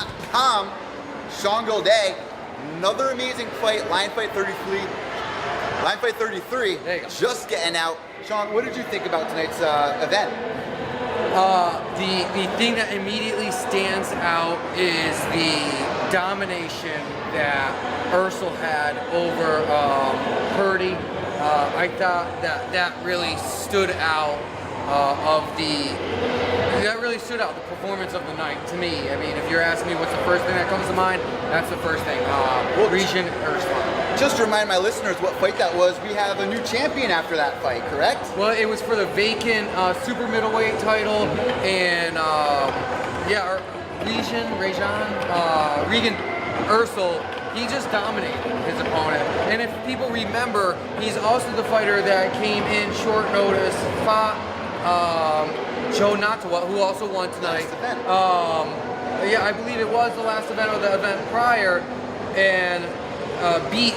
Foxwoods.com. Shaun Gilday, another amazing fight, Line Fight 33. Line Fight 33, There you go. just getting out. Shaun, what did you think about tonight's event? The thing that immediately stands out is the domination that Ursel had over Purdy. I thought that really stood out the performance of the night to me. I mean, if you're asking me what's the first thing that comes to mind, that's the first thing. Regent Ursel. Just to remind my listeners what fight that was, we have a new champion after that fight, correct? Well, it was for the vacant super middleweight title, and Regan Ursel, he just dominated his opponent. And if people remember, he's also the fighter that came in short notice, fought Joe Natawa, who also won tonight. I believe it was the last event or the event prior, and beat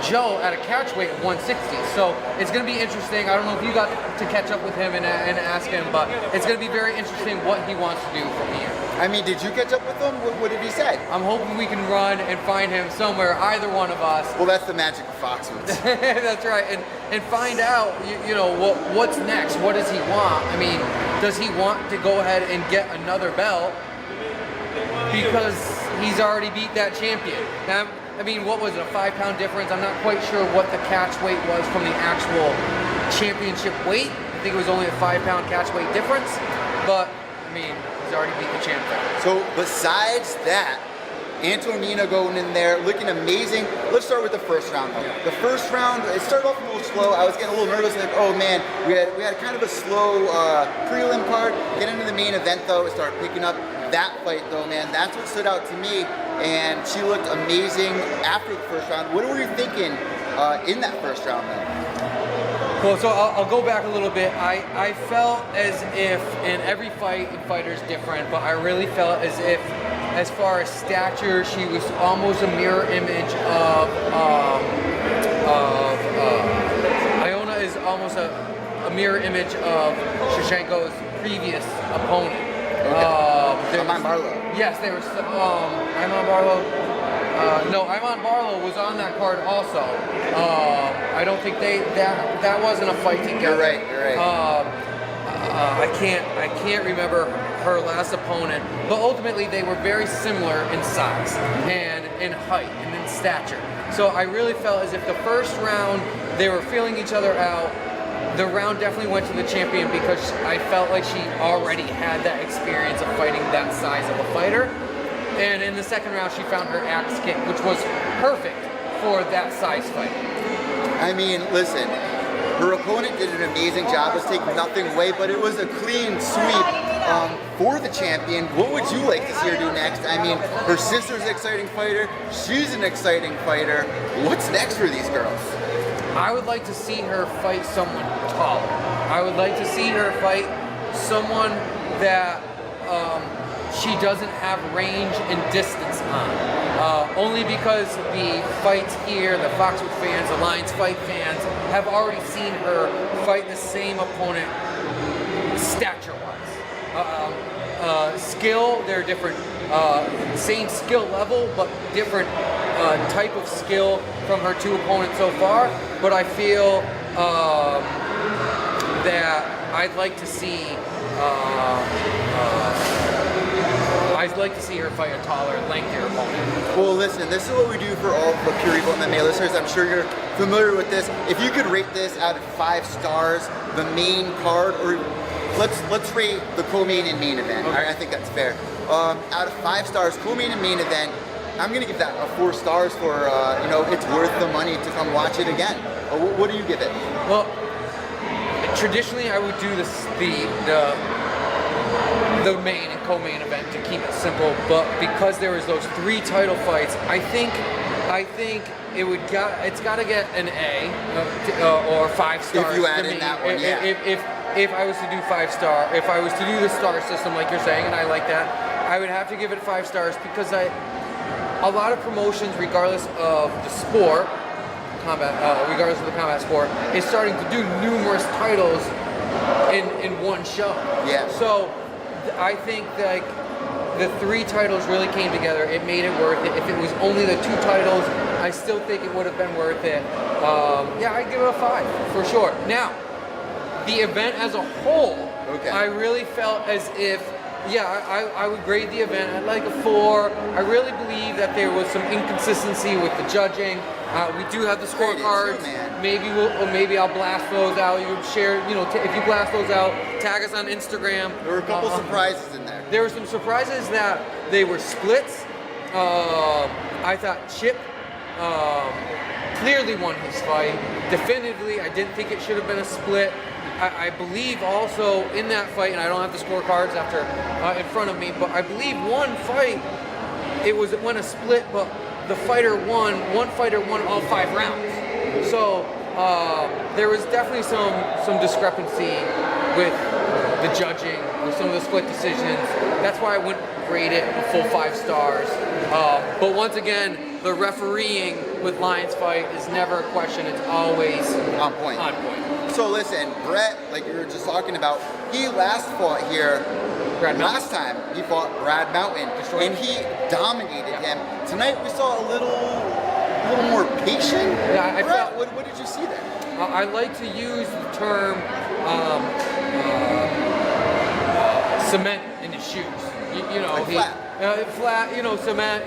Joe at a catchweight at 160. So it's going to be interesting. I don't know if you got to catch up with him and ask him, but it's going to be very interesting what he wants to do from here. I mean, did you catch up with him? What did he say? I'm hoping we can run and find him somewhere, either one of us. Well, that's the magic of Foxwoods. That's right, and find out, you know, what's next. What does he want? I mean, does he want to go ahead and get another belt because he's already beat that champion? Now, I mean, what was it, a 5-pound difference? I'm not quite sure what the catch weight was from the actual championship weight. I think it was only a 5-pound catch weight difference, but I mean, he's already beat the champion. So besides that, Antonina going in there, looking amazing. Let's start with the first round though. The first round, it started off a little slow. I was getting a little nervous, like, oh man, we had kind of a slow prelim part. Getting into the main event though, it started picking up. That fight though, man, that's what stood out to me. And she looked amazing after the first round. What were you thinking in that first round then? Well, so I'll go back a little bit. I felt as if, in every fight, and fighter's different, but I really felt as if, as far as stature, she was almost a mirror image of Iona is almost a mirror image of Shevchenko's previous opponent. Iman Barlow. Yes, there was Iman Barlow. No, Iman Barlow was on that card also. I don't think that wasn't a fight together. You're right. I can't remember her last opponent, but ultimately they were very similar in size and in height and in stature. So I really felt as if the first round they were feeling each other out. The round definitely went to the champion because I felt like she already had that experience of fighting that size of a fighter. And in the second round, she found her axe kick, which was perfect for that size fight. I mean, listen, her opponent did an amazing job. Let's take nothing away, but it was a clean sweep for the champion. What would you like to see her do next? I mean, her sister's an exciting fighter. She's an exciting fighter. What's next for these girls? I would like to see her fight someone taller. I would like to see her fight someone that she doesn't have range and distance on. Only because the fights here, the Foxwoods fans, the Lions Fight fans, have already seen her fight the same opponent stature-wise. Skill, they're different. Same skill level, but different type of skill from her two opponents so far. But I feel that I'd like to see her fight a taller, lengthier opponent. Well, listen, this is what we do for all the Pure Evil MMA listeners. I'm sure you're familiar with this. If you could rate this out of 5 stars, the main card, or let's rate the co-main and main event. Okay. I think that's fair. Out of 5 stars, co-main and main event, I'm gonna give that a 4 stars for it's worth the money to come watch it again. What do you give it? Well, traditionally I would do the main and co-main event to keep it simple, but because there was those 3 title fights, I think it's got to get an A or 5 stars. If you add to in me. that one, yeah. If I was to do 5 star, if I was to do the star system like you're saying, and I like that, I would have to give it 5 stars because a lot of promotions, regardless of the sport, regardless of the combat sport, is starting to do numerous titles in one show. Yeah. So I think like the 3 titles really came together, it made it worth it. If it was only the 2 titles, I still think it would have been worth it. Yeah, I'd give it a 5 for sure. Now, the event as a whole, I really felt as if, I would grade the event at like a 4. I really believe that there was some inconsistency with the judging. We do have the scorecards. Maybe I'll blast those out. You would share, if you blast those out, tag us on Instagram. There were a couple surprises in there. There were some surprises that they were splits. I thought Chip clearly won his fight. Definitively, I didn't think it should have been a split. I believe also in that fight, and I don't have the scorecards in front of me, but I believe one fight, it went a split, but one fighter won all 5 rounds. So there was definitely some discrepancy with the judging, with some of the split decisions. That's why I wouldn't grade it a full 5 stars. But once again, the refereeing with Lions Fight is never a question. It's always on point. So listen, Brett, like you were just talking about, he last fought here. Last time he fought Brad Mountain, and he dominated him. Tonight we saw a little more patient. Yeah, Brett, what did you see there? I like to use the term cement in his shoes. Flat, cement,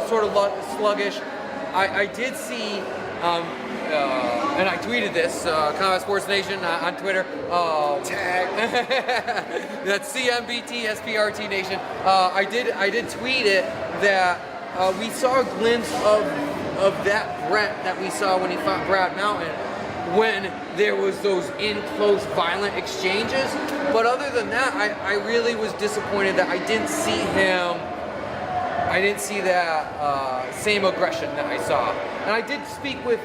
sort of sluggish. I did see, and I tweeted this, Combat Sports Nation on Twitter. Tag. That's CMBT SPRT Nation. I did tweet it that we saw a glimpse of that Brett that we saw when he fought Brad Mountain, when there was those in-close violent exchanges. But other than that, I really was disappointed that I didn't see that same aggression that I saw. And I did speak with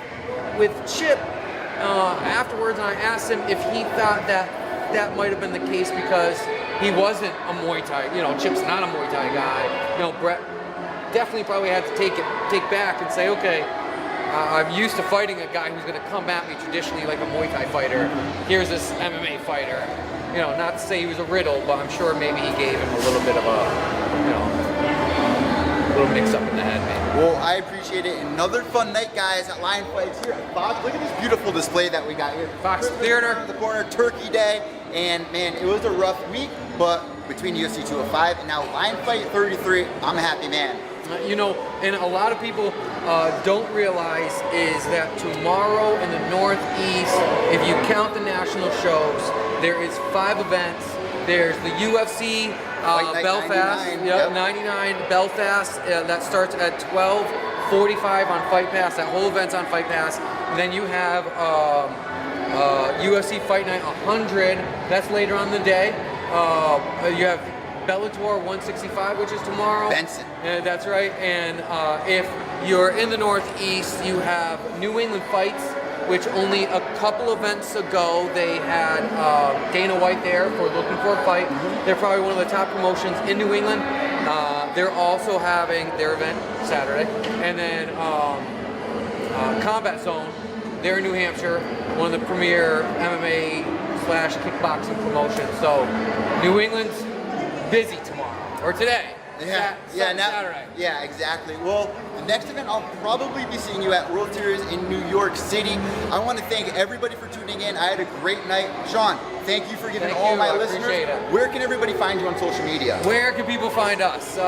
Chip afterwards, and I asked him if he thought that might have been the case because he wasn't a Muay Thai. Chip's not a Muay Thai guy. Brett definitely probably had to take back and say, okay, I'm used to fighting a guy who's going to come at me traditionally like a Muay Thai fighter. Here's this MMA fighter. Not to say he was a riddle, but I'm sure maybe he gave him a little bit of a little mix up in the head, maybe. Well, I appreciate it. Another fun night, guys, at Lion Fights here at Fox. Look at this beautiful display that we got here. Fox Theater. The corner, Turkey Day. And man, it was a rough week, but between UFC 205 and now Lion Fight 33, I'm a happy man. And a lot of people don't realize is that tomorrow in the Northeast, if you count the national shows, there is 5 events. There's the UFC Belfast, 99 Belfast. That starts at 12:45 on Fight Pass. That whole event's on Fight Pass. And then you have UFC Fight Night 100. That's later on in the day. You have Bellator 165, which is tomorrow. Benson. That's right. And if you're in the Northeast, you have New England Fights, which only a couple events ago they had Dana White there for Looking for a Fight. They're probably one of the top promotions in New England. They're also having their event Saturday. And then Combat Zone, they're in New Hampshire, one of the premier MMA/kickboxing promotions. So New England's busy tomorrow, or today. Saturday. Yeah, exactly. Well, the next event I'll probably be seeing you at World Series in New York City. I want to thank everybody for tuning in. I had a great night. Shaun, thank you for giving all my listeners. Where can everybody find you on social media? Where can people find us?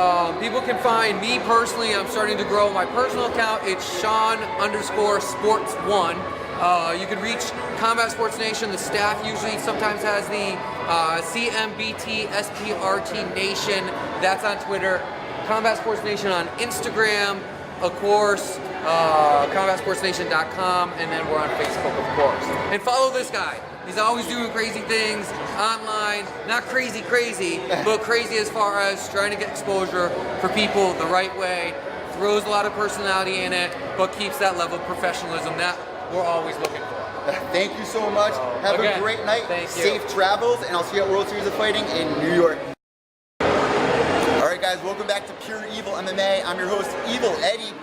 People can find me personally. I'm starting to grow my personal account. It's Shaun_sports1. You can reach Combat Sports Nation. The staff usually sometimes has the CMBT SPRT Nation. That's on Twitter. Combat Sports Nation on Instagram, of course. CombatSportsNation.com, and then we're on Facebook, of course. And follow this guy. He's always doing crazy things online. Not crazy, but crazy as far as trying to get exposure for people the right way. Throws a lot of personality in it, but keeps that level of professionalism that we're always looking for. Thank you so much. Have a great night. Safe travels, and I'll see you at World Series of Fighting in New York. All right, guys, welcome back to Pure Evil MMA. I'm your host, Evil Eddie.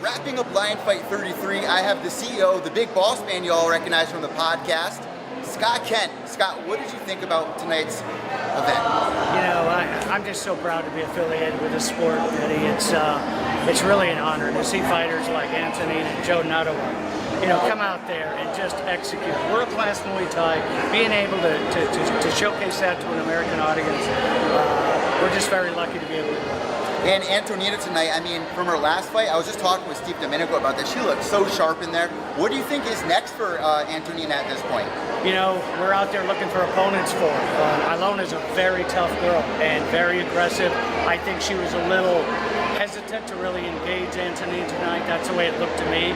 Wrapping up Lion Fight 33, I have the CEO, the big boss man you all recognize from the podcast, Scott Kent. Scott, what did you think about tonight's event? You know, I'm just so proud to be affiliated with this sport, Eddie. It's really an honor to see fighters like Antonina and Joe Nuttall, you know, come out there and just execute. World-class Muay Thai, being able to showcase that to an American audience, we're just very lucky to be able to do it. And Antonina tonight, I mean, from her last fight, I was just talking with Steve Dominico about this. She looked so sharp in there. What do you think is next for Antonina at this point? You know, we're out there looking for opponents for her. Ilona's a very tough girl and very aggressive. I think she was a little hesitant to really engage Antonina tonight. That's the way it looked to me.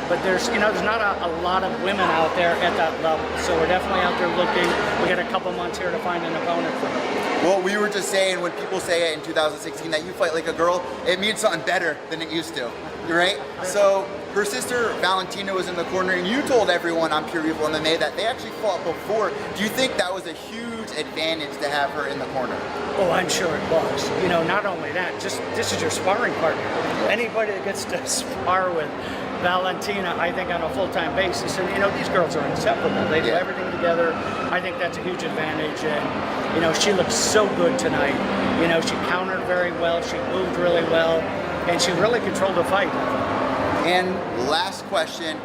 But there's not a lot of women out there at that level. So we're definitely out there looking. We got a couple months here to find an opponent for her. Well, we were just saying, when people say it in 2016 that you fight like a girl, it means something better than it used to, right? So her sister Valentina was in the corner, and you told everyone on Pure Evil MMA that they actually fought before. Do you think that was a huge advantage to have her in the corner? Oh, I'm sure it was. You know, not only that, just this is your sparring partner. Anybody that gets to spar with Valentina, I think, on a full-time basis, and you know, these girls are inseparable. They do everything together. I think that's a huge advantage, and you know, she looked so good tonight. You know, she countered very well, she moved really well, and she really controlled the fight. And last question,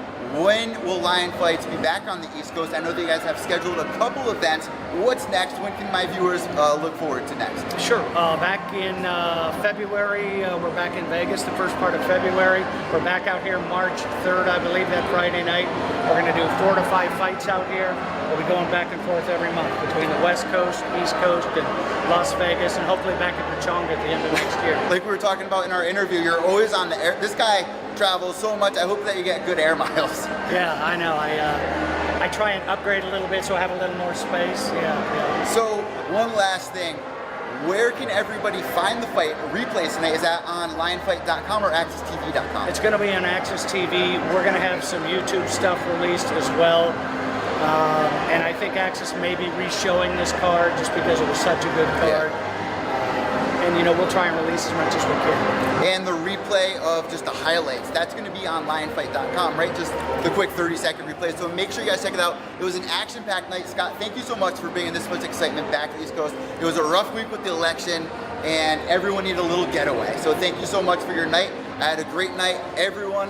when will Lion Fights be back on the East Coast? I know that you guys have scheduled a couple events. What's next? When can my viewers look forward to next? Sure. Back in February, we're back in Vegas the first part of February. We're back out here March 3rd, I believe, that Friday night. We're going to do 4 to 5 fights out here. We'll be going back and forth every month between the West Coast, East Coast, and Las Vegas, and hopefully back at Pechanga at the end of next year. Like we were talking about in our interview, you're always on the air. This guy travels so much. I hope that you get good air miles. Yeah, I know. I try and upgrade a little bit so I have a little more space. Yeah. So one last thing, where can everybody find the fight replays tonight? Is that on lionfight.com or accesstv.com? It's going to be on Access TV. We're going to have some YouTube stuff released as well. And I think Access may be re-showing this card just because it was such a good card. And you know, we'll try and release as much as we can. And the replay of just the highlights, that's going to be on lionfight.com, right? Just the quick 30-second replay. So make sure you guys check it out. It was an action-packed night. Scott, thank you so much for bringing this much excitement back to the East Coast. It was a rough week with the election, and everyone needed a little getaway. So thank you so much for your night. I had a great night. Everyone,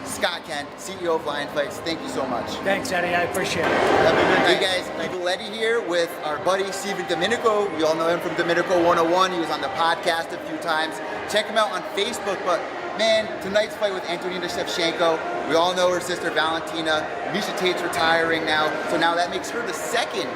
Scott Kent, CEO of Lion Fights, thank you so much. Thanks, Eddie. I appreciate it. Hey guys, Gilday here with our buddy Steven Dominico. We all know him from Dominico 101. He was on the podcast a few times. Check him out on Facebook. But man, tonight's fight with Antonina Shevchenko, we all know her sister Valentina. Misha Tate's retiring now, so now that makes her the second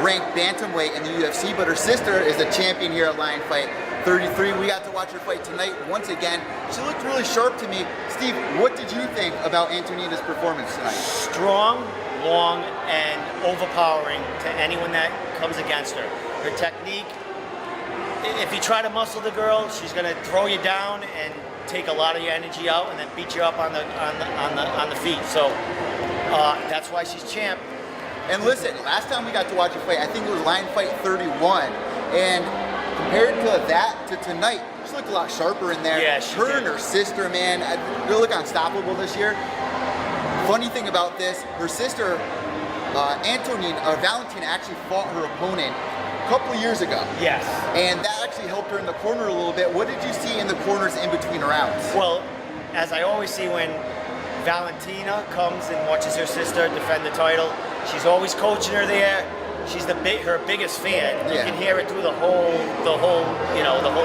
ranked bantamweight in the UFC, but her sister is the champion here at Lion Fight 33. We got to watch her fight tonight once again. She looked really sharp to me. Steve, what did you think about Antonina's performance tonight? Strong, long, and overpowering to anyone that comes against her. Her technique, if you try to muscle the girl, she's going to throw you down and take a lot of your energy out and then beat you up on the feet. So that's why she's champ. And listen, last time we got to watch her fight, I think it was Lion Fight 31, and compared to that to tonight, she looked a lot sharper in there. Yeah, she her did. and her sister, man, they look unstoppable this year. Funny thing about this, her sister, Valentina, actually fought her opponent a couple of years ago. Yes. And that actually helped her in the corner a little bit. What did you see in the corners in between rounds? Well, as I always see when Valentina comes and watches her sister defend the title, she's always coaching her there. She's her biggest fan. You can hear it through the whole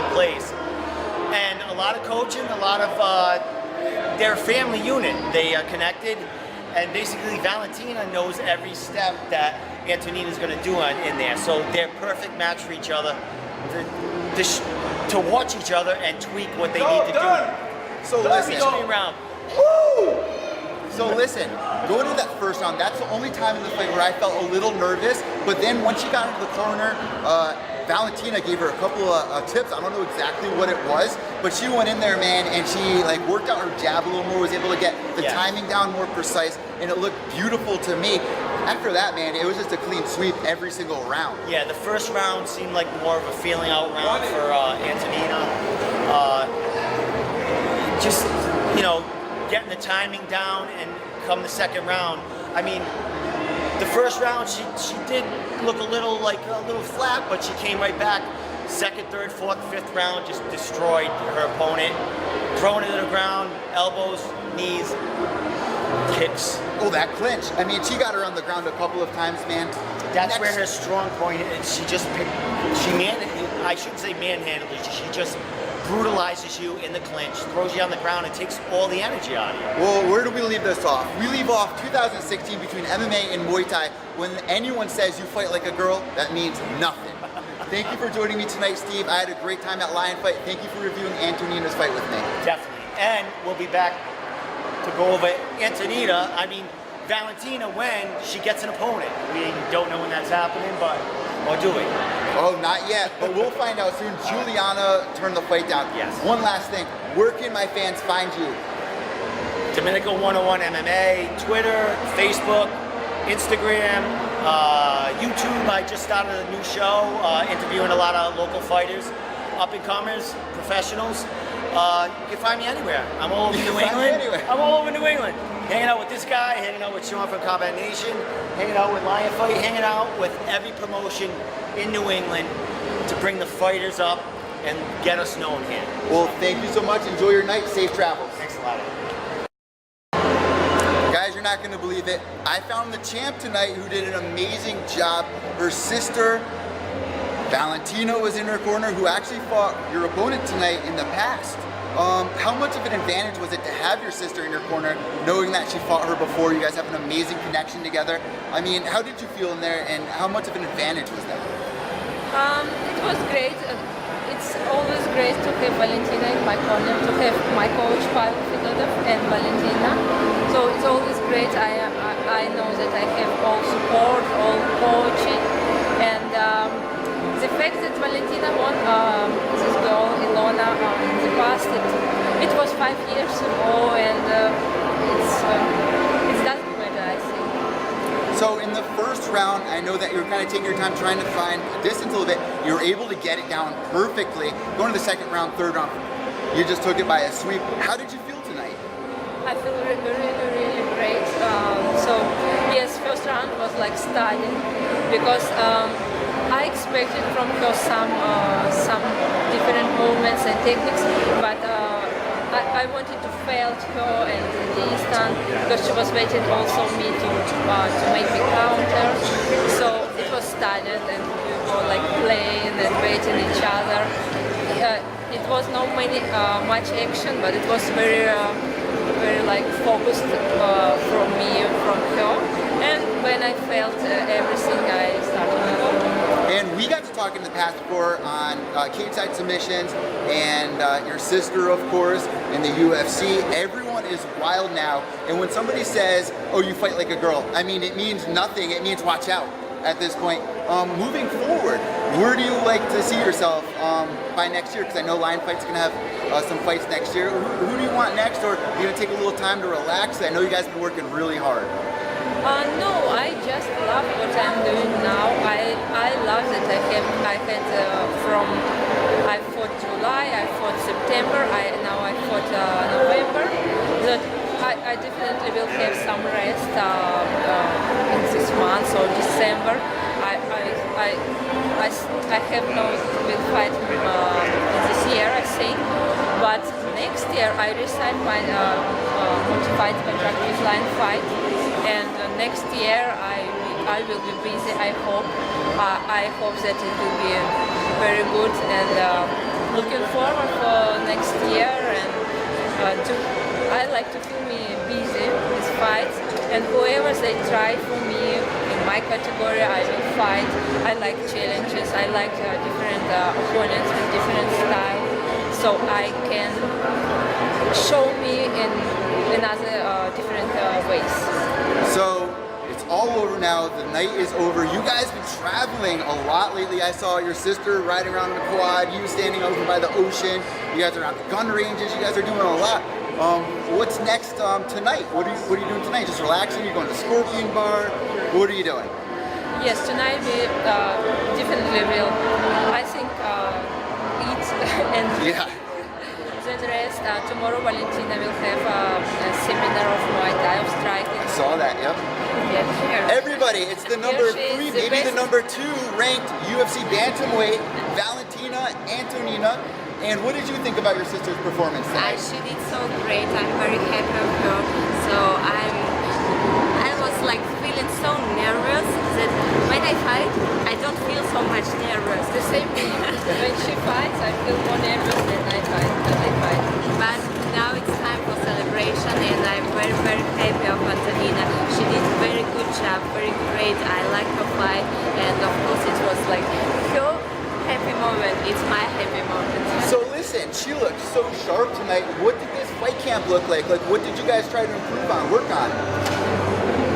place. And a lot of coaching, a lot of their family unit. They are connected, and basically Valentina knows every step that Antonina's going to do in there. So they're a perfect match for each other to watch each other and tweak what they need to do. So listen. Round. Woo! So listen, going into that first round, that's the only time in the fight where I felt a little nervous. But then once she got into the corner, Valentina gave her a couple of tips. I don't know exactly what it was, but she went in there, man, and she like worked out her jab a little more, was able to get the timing down more precise, and it looked beautiful to me. After that, man, it was just a clean sweep every single round. Yeah, the first round seemed like more of a feeling out round for Antonina. Just, you know, getting the timing down, and come the second round, I mean, The first round, she did look a little flat, but she came right back. Second, third, fourth, fifth round, just destroyed her opponent, throwing it to the ground, elbows, knees, kicks. Oh, that clinch. I mean, she got her on the ground a couple of times, man. That's where her strong point is. I shouldn't say manhandles you. She just brutalizes you in the clinch, throws you on the ground, and takes all the energy out of you. Well, where do we leave this off? We leave off 2016 between MMA and Muay Thai. When anyone says you fight like a girl, that means nothing. Thank you for joining me tonight, Steve. I had a great time at Lion Fight. Thank you for reviewing Antonina's fight with me. Definitely. And we'll be back to go over Antonina. I mean, Valentina when she gets an opponent. We don't know when that's happening, but we'll do it. Oh, not yet, but we'll find out soon. Juliana turned the fight down. Yes. One last thing. Where can my fans find you? Dominico 101 MMA, Twitter, Facebook, Instagram, YouTube. I just started a new show, interviewing a lot of local fighters, up-and-comers, professionals. You can find me anywhere. I'm all over New England. I'm all over New England. Hanging out with this guy, hanging out with Shaun from Combat Nation, hanging out with Lion Fight, hanging out with every promotion in New England to bring the fighters up and get us known here. Well, thank you so much. Enjoy your night. Safe travels. Thanks a lot. Guys, you're not going to believe it. I found the champ tonight who did an amazing job. Her sister, Valentina, was in her corner, who actually fought your opponent tonight in the past. How much of an advantage was it to have your sister in your corner, knowing that she fought her before? You guys have an amazing connection together. I mean, how did you feel in there, and how much of an advantage was that? It was great. It's always great to have Valentina in my corner, to have my coach Pavel Fedotov and Valentina. So it's always great. I know that I have all support, all coaching, and the fact that Valentina won this girl Ilona in the past, it was 5 years ago, and it doesn't matter, I think. So in the first round, I know that you were kind of taking your time trying to find distance a little bit. You were able to get it down perfectly. Going to the second round, third round, you just took it by a sweep. How did you feel tonight? I feel really, really great. So yes, first round was like stunning because I expected from her some different movements and techniques, but I wanted to fail her and the distance because she was waiting also me to make me counter. So it was stunning, and we were like playing and waiting each other. It was not much action, but it was very like focused from me, from her. And when I felt everything, I started to go. And we got to talk in the past before on cage-side submissions, and your sister, of course, in the UFC. Everyone is wild now, and when somebody says, "Oh, you fight like a girl," I mean, it means nothing. It means watch out at this point. Moving forward, where do you like to see yourself by next year? Because I know Lion Fight's going to have some fights next year. Who do you want next, or are you going to take a little time to relax? I know you guys have been working really hard. No, I just love what I'm doing now. I love that I fought July, I fought September, now I fought November. That I definitely will have some rest in this month or December. I have no will fight this year, I think. But next year I resigned my fight contract with Lion Fight, and next year I will be busy. I hope that it will be very good, and looking forward for next year. And I like to feel me busy with fights, and whoever they try for me in my category, I will fight. I like challenges. I like different opponents with different styles, so I can show me in another different ways. So it's all over now. The night is over. You guys have been traveling a lot lately. I saw your sister riding around in the quad, you standing over by the ocean. You guys are at the gun ranges. You guys are doing a lot. What's next tonight? What are you doing tonight? Just relaxing? You're going to Scorpion Bar? What are you doing? Yes, tonight we definitely will, I think, eat and Yeah. then rest. Tomorrow Valentina will have a seminar of Muay Thai, of striking. I saw that, yep. Yeah, here. Everybody, it's the number Here she 3, is, the maybe the best. number 2 ranked UFC bantamweight, Valentina Antonina. And what did you think about your sister's performance tonight? She did so great. I'm very happy of her. So I was like feeling so nervous that when I fight, I don't feel so much nervous. The same thing. When she fights, I feel more nervous than I fight. But now it's time for celebration, and I'm very, very happy of Antonina. She did a very good job, very great. I like her fight, and of course it was like her happy moment. It's my happy moment. So listen, she looked so sharp tonight. What did this fight camp look like? Like, what did you guys try to improve on, work on?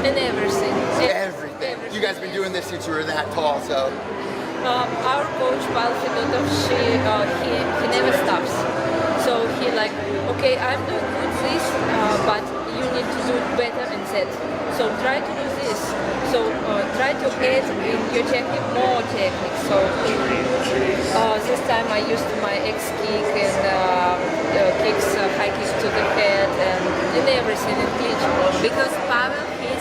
And everything. Everything. You guys have been doing this since you were that tall, so. Our coach Paul Fedotov, he never stops. So he like, okay, I'm doing good this, but you need to do it better and that. So try to do this. So try to add in your technique more technique. So this time I used my X kick and kicks, high kicks to the head and everything in clinch. Because Pavel is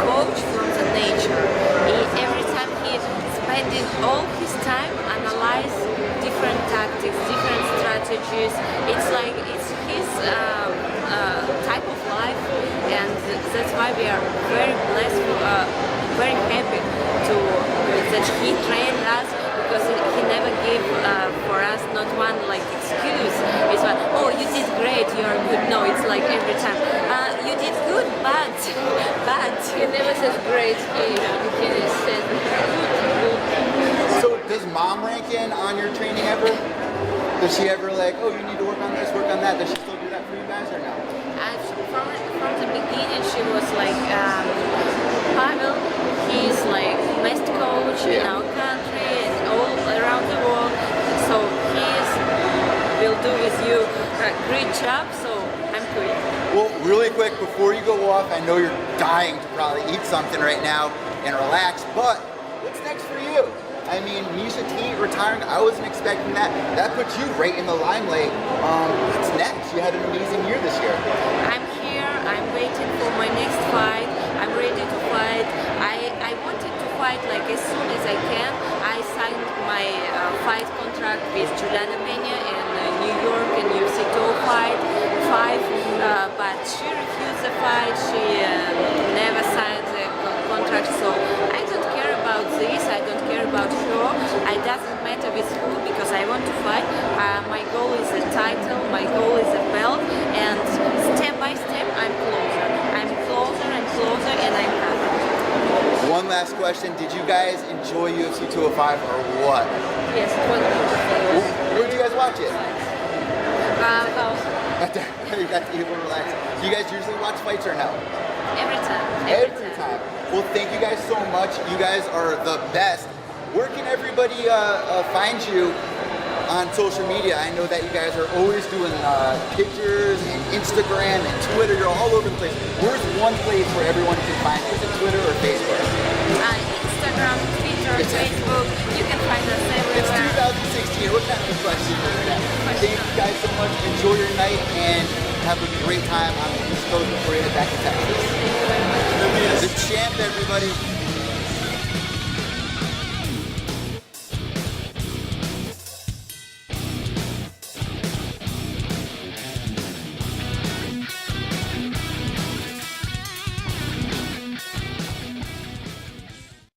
coach from the nature. Every time he spending all his time analyze different tactics, different strategies. It's like it's his type of life, and that's why we are very blessed, very happy to that he trained us, because he never gave for us not one like excuse. It's like, oh, you did great, you are good. No, it's like every time, you did good, but He never says great. He says good. So does mom rank in on your training ever? Does she ever like, oh, you need to work on this, work on that? Does she still do that for you guys or no? From the beginning, she was like, Pavel, he's like best coach in our country and all around the world. So will do with you a great job. So I'm good. Well, really quick, before you go off, I know you're dying to probably eat something right now and relax, but what's next for you? I mean, Misha T retiring, I wasn't expecting that. That puts you right in the limelight. What's next? You had an amazing year this year. I'm here, I'm waiting for my next fight. I'm ready to fight. I wanted to fight like as soon as I can. I signed my fight contract with Juliana Mena in New York and UFC 205, but she refused the fight. She never signed the contract, so I don't care about this. I don't care about her. It doesn't matter with who, because I want to fight. My goal is a title, my goal is a belt, and step by step I'm closer. I'm closer and closer, and I'm happy. One last question. Did you guys enjoy UFC 205 or what? Yes, it was beautiful. Where did you guys watch it? House. You got to be able to relax. Do you guys usually watch fights or no? Every time. Every time. Well, thank you guys so much. You guys are the best. Where can everybody find you on social media? I know that you guys are always doing pictures and Instagram and Twitter. You're all over the place. Where's one place where everyone can find you? Is it Twitter or Facebook? Instagram, Twitter, Facebook. You can find us It's everywhere. 2016. What kind of question is that? Thank you guys so much. Enjoy your night and have a great time on the East Coast before you head back to Texas. The champ, everybody.